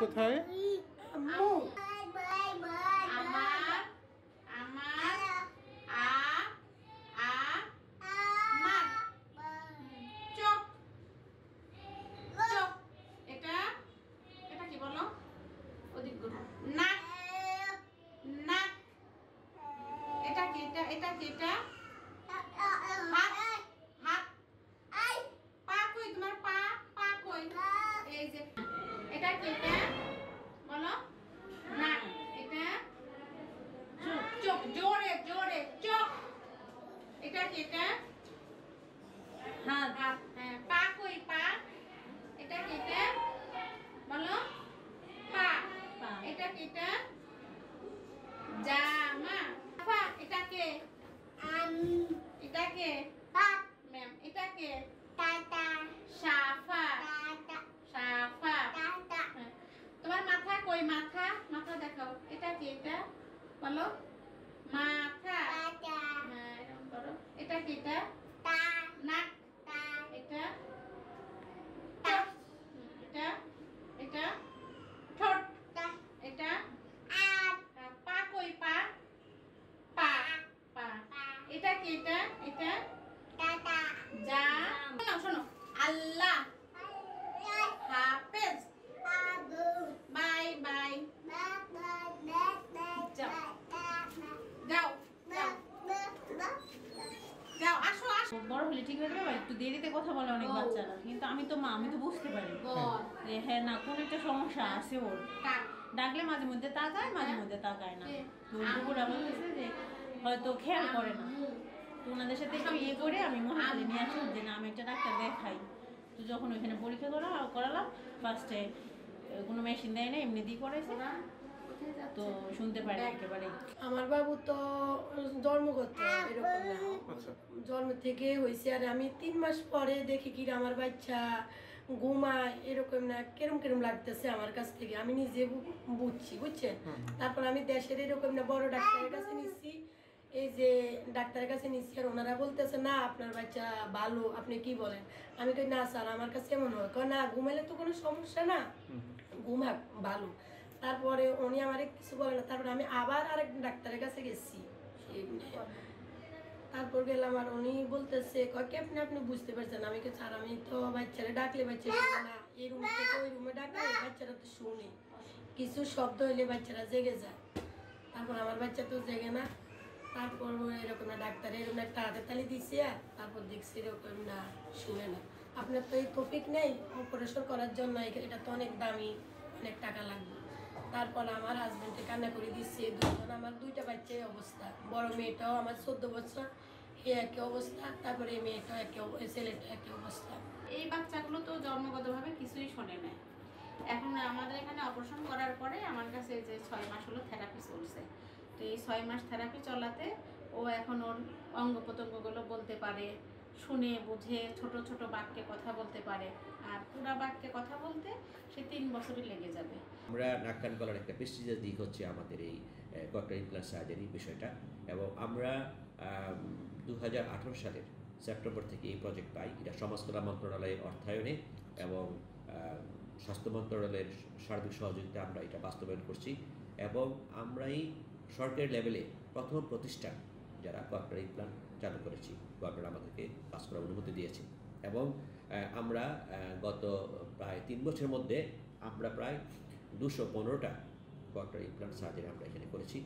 কোথায়? আম্মু। আমার আমার আমার চোখ চোখ এটা এটা কি বলো ওদিক নাক নাক এটা কি এটা কি এটা হাত হাত পা কই তোমার পা পা কই এই যে এটা কি এটা বলো নাক এটা চোখ চোখ জোরে জোরে চোখ এটা কি এটা হাত হাত হ্যাঁ পা কই পা এটা কি এটা বলো পা এটা কি এটা জামা এটা কে এটা কে ম্যাম এটা কে সাফা সাফা তোমার মাথা কই মাথা মাথা দেখাও এটা কি এটা বলো মাথা হ্যাঁ এরকম করো এটা কি এটা নাক এটা এটা এটা ঠোঁট এটা পা কই পা পা পা এটা কি এটা এটা যা শোনো শোনো আল্লাহ হাফেজ বাই বাই যাও যাও যাও আসো আসো বড় হলে ঠিক হয়ে যাবে একটু দেরিতে কথা বলে অনেক বাচ্চারা কিন্তু আমি তো মা আমি তো বুঝতে পারি যে হ্যাঁ না কোন একটা সমস্যা আছে ওর ডাকলে মাঝে মধ্যে তাকায় মাঝে মধ্যে তাকায় না তো ওরা বলতেছে যে হয়তো খেয়াল করে না তো ওনাদের সাথে একটু ইয়ে করে আমি মহাখালী নিয়ে আসলাম যে না আমি একটা ডাক্তার দেখাই তো যখন ওইখানে পরীক্ষা করালাম ফার্স্টে কোনো মেশিন দেয় না এমনি দিয়ে করাইছে তো শুনতে পারে একেবারে আমার বাবু তো জন্মগত এরকম না জন্ম থেকে হয়েছে আর আমি 3 মাস পরে দেখি কি আমার বাচ্চা ঘুমায় এরকম না কেরম কেরম লাগতেছে আমার কাছ থেকে আমি নিজে বুঝছি বুঝছেন তারপর আমি দেশের এরকম না বড় ডাক্তারের কাছে নিচ্ছি এই যে ডাক্তারের কাছে নিচ্ছি আর ওনারা বলতেছে না আপনার বাচ্চা ভালো আপনি কি বলেন আমি কই না স্যার আমার কাছে এমন হয় না ঘুমাইলে তো কোনো সমস্যা না ঘুমাক ভালো তারপরে উনি আমার কিছু বলে না তারপরে আমি আবার আরেক ডাক্তারের কাছে গেছি তারপর গেলাম আর উনি বলতেছে কি আপনি বুঝতে পারছেন আমি কি স্যার আমি তো বাচ্চারা ডাকলে বাচ্চা শুনে না এই রুম থেকে ওই রুমে ডাকলে বাচ্চারা তো শুনে কিছু শব্দ হইলে বাচ্চারা জেগে যায় তারপর আমার বাচ্চা তো জেগে না তারপর এরকম না ডাক্তার এরকম একটা হাতে তালি দিচ্ছে তারপর দেখছি এরকম না শুনে না আপনার তো এই টপিক নেই অপারেশন করার জন্য এটা তো অনেক দামি অনেক টাকা লাগবে তারপর আমার হাজবেন্ডকে কান্না করে দিচ্ছে দুজন আমার 2টা বাচ্চাই অবস্থা বড় মেয়েটাও আমার 14 বছর এ একই অবস্থা তারপরে এই মেয়েটাও ছেলেটা একই অবস্থা এই বাচ্চাগুলো তো জন্মগতভাবে কিছুই শোনে না এখন আমাদের এখানে অপারেশন করার পরে আমার কাছে যে 6 মাস হলো থেরাপি চলছে তো এই 6 মাস থেরাপি চলাতে ও এখন ওর অঙ্গ প্রত্যঙ্গগুলো বলতে পারে শুনে বুঝে ছোট ছোট বাক্যে কথা বলতে পারে আর পুরা বাক্যে কথা বলতে সে 3 বছরই লেগে যাবে আমরা নাক কান গলার একটা প্রেস্টিজিয়াস দিক হচ্ছে আমাদের এই ককটেল ইমপ্লান্ট সার্জারি বিষয়টা এবং আমরা 2018 সালের সেপ্টেম্বর থেকে এই প্রজেক্ট পাই এটা সমাজ কল্যাণ মন্ত্রণালয়ের অর্থায়নে এবং স্বাস্থ্য মন্ত্রণালয়ের সার্বিক সহযোগিতা আমরা এটা বাস্তবায়ন করছি এবং আমরাই সরকারি লেভেলে প্রথম প্রতিষ্ঠান যারা ককটেল ইমপ্লান্ট চালু করেছি গভর্নমেন্ট আমাদেরকে পাস করার অনুমতি দিয়েছে এবং আমরা গত প্রায় 3 বছরের মধ্যে আমরা প্রায় 215টা ককটেল ইমপ্লান্ট সার্জারি আমরা এখানে করেছি।